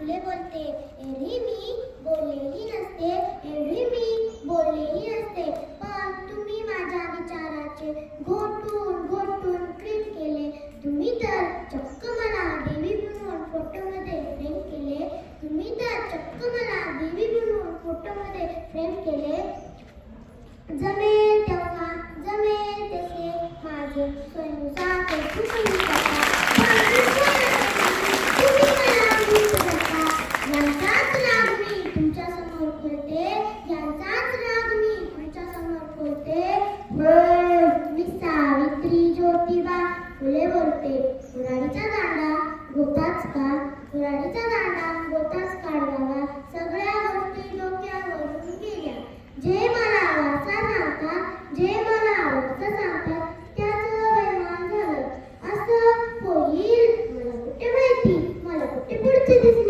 फुले बोलते, एरवी मी बोललेली नसते, एरवी मी बोललेली नसते, पण तुम्ही माझ्या विचाराचे घोटून घोटून प्रेम केले. तुम्ही तर चक्क मला देवी बनवून फोटोमध्ये फ्रेम केले. तुम्ही तर चक्क मला देवी बनवून फोटोमध्ये फ्रेम केले. जमेल तेव्हा जमेल तसे माझे स्वयंनुसार तुम्ही यांचाच राग मी तुमच्या समोर खोलते, यांचाच राग मी तुमच्या समोर खोलते. मी सावित्री ज्योतिबा फुले बोलते, कुऱ्हाडीचा दांडा गोताच का, कुऱ्हाडीचा दांडा गोताच काढावा. सगळ्या गोष्टी डोक्यावरून गेल्या. जे मला वाचा सांगतात, जे मला वाचा सांगतात त्याचं वैमान झालं. असं होईल मला कुठे माहिती, मला कुठे पुढचे दिसले.